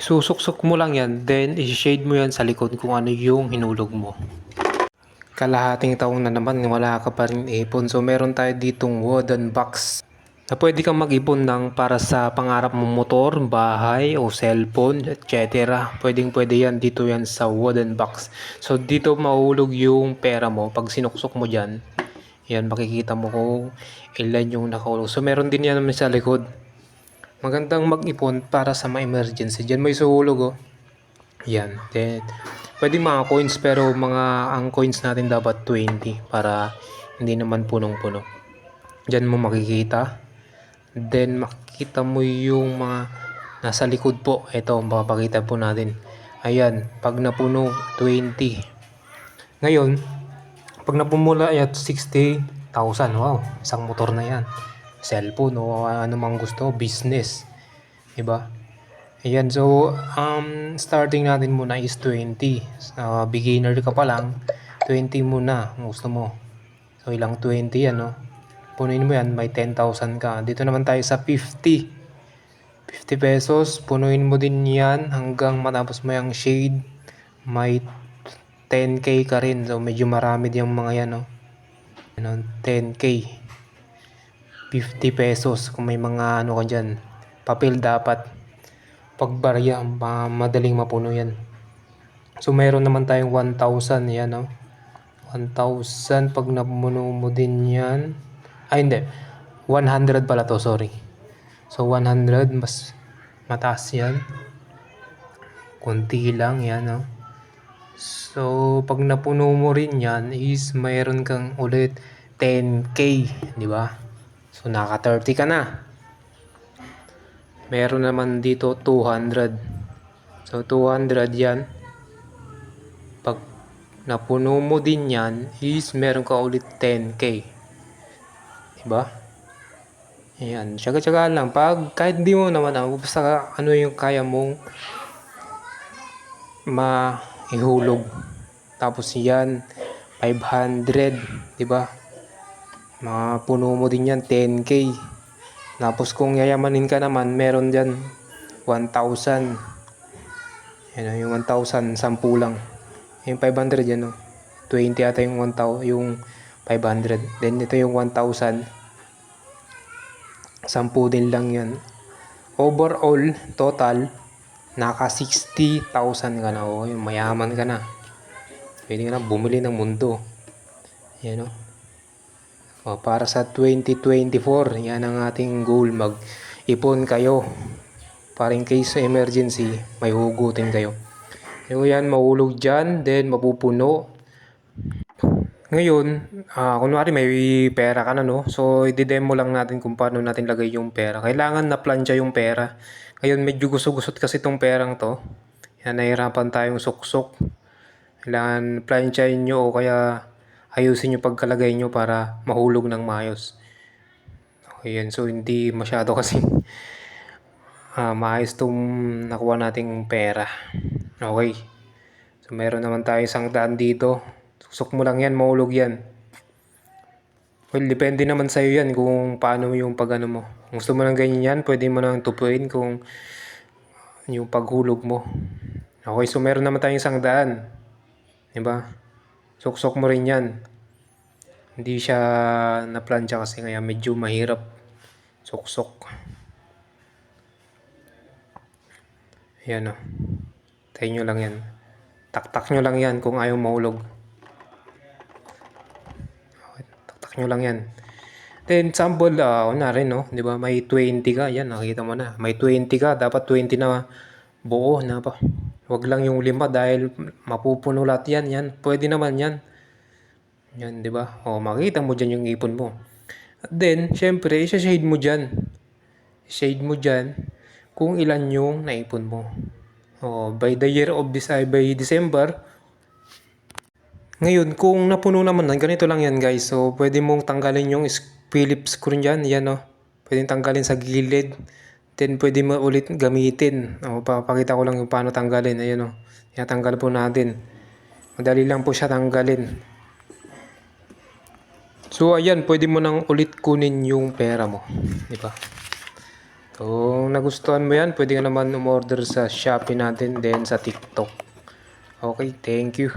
Susuksok mo lang yan, then i-shade mo yan sa likod kung ano yung hinulog mo. Kalahating taong na naman wala ka pa rin ipon. So meron tayo ditong wooden box na pwede kang mag-ipon ng para sa pangarap mong motor, bahay o cellphone, etc. Pwede yan dito yan sa wooden box. So dito mahulog yung pera mo pag sinuksok mo dyan. Yan, makikita mo kung ilan yung nakahulog. So meron din yan naman sa likod. Magandang mag-ipon para sa mga emergency. Diyan may suhulog oh. Yan. Then pwede mga coins pero ang coins natin dapat 20 para hindi naman punong-puno. Diyan mo makikita. Then makikita mo yung mga nasa likod po. Ito, mapapakita po natin. Ayan, pag napuno 20. Ngayon, pag napumula at 60,000, wow, isang motor na yan. Cellphone o anumang gusto, business. Diba? Ayan, so starting natin muna is 20. Beginner ka pa lang, 20 muna ang gusto mo. So ilang 20 yan, no? Punuin mo yan, may 10,000 ka. Dito naman tayo sa 50. 50 pesos, punuin mo din yan hanggang matapos mo yung shade. May 10k ka rin. So medyo marami din yung mga yan, no? 10k. 50 pesos kung may mga ano ka dyan. Papel dapat. Pagbarya, madaling mapuno yan. So mayroon naman tayong 1,000 yan, no? 1,000 pag napuno mo din yan. Ay hindi, 100 pala to, sorry. So 100 mas mataas yan. Kunti lang yan, no? So pag napuno mo rin yan is mayroon kang ulit 10k, di ba? So naka 30 ka na. Meron naman dito 200. So 200 yan. Pag napuno mo din yan is meron ka ulit 10k. Diba? Ayan. Tsaga-tsagaan lang. Pag kahit di mo naman basta ano yung kaya mong maihulog. Tapos yan 500. Diba? Mapuno mo din yan 10k. Tapos kung yayamanin ka naman, meron dyan 1,000. Yan yung 1,000, 10 lang. Yung 500 yan, no? 20 ata yung 1,000, yung 500. Then ito yung 1,000. 10 din lang yan. Overall, total, naka 60,000 ka na. O, yung mayaman ka na. Pwede ka na bumili ng mundo. Yan, no? O, para sa 2024, yan ang ating goal. Mag-ipon kayo. Para in case emergency, may hugutin kayo. So yan, mahulog dyan, then mapupuno. Ngayon, kunwari may pera ka na, no? So, i-demo lang natin kung paano natin lagay yung pera. Kailangan na plancha yung pera. Ngayon, medyo gusot-gusot kasi itong perang to. Yan, nahirapan tayong suksok. Kailangan planchain nyo o kaya ayusin nyo pagkalagay nyo para mahulog ng maayos. Okay, yan. So, hindi masyado kasi maayos itong nakuha nating pera. Okay. So, meron naman tayo 100 dito. Susok mo lang yan, mahulog yan. Well, depende naman sa'yo yan kung paano yung pag-ano mo. Kung gusto mo ng ganyan yan, pwede mo nang tupuin kung yung paghulog mo. Okay, so meron naman tayong 100. Diba? Suksok mo rin yan. Hindi siya na-plancha kasi kaya medyo mahirap suksok. Ayan o. Tayo nyo lang yan. Taktak nyo lang yan kung ayaw mahulog. Taktak nyo lang yan. Then sample, na rin no. Diba? May 20 ka. Yan, nakita mo na. May 20 ka. Dapat 20 na buo na pa. Huwag lang yung 5 dahil mapupuno lahat yan. Yan. Pwede naman yan. Yan, diba? O, makita mo dyan yung ipon mo. At then, syempre, isa-shade mo dyan. Shade mo dyan kung ilan yung naipon mo. By the year of by December. Ngayon, kung napuno naman, ganito lang yan guys. So, pwede mong tanggalin yung Phillips screw dyan. Yan o. Pwede tanggalin sa gilid. Then, pwede mo ulit gamitin. Papakita ko lang yung paano tanggalin. Ayan o. Tanggal po natin. Madali lang po siya tanggalin. So, ayan. Pwede mo nang ulit kunin yung pera mo. Diba? Kung nagustuhan mo yan, pwede ka naman umorder sa Shopee natin, then sa TikTok. Okay, thank you.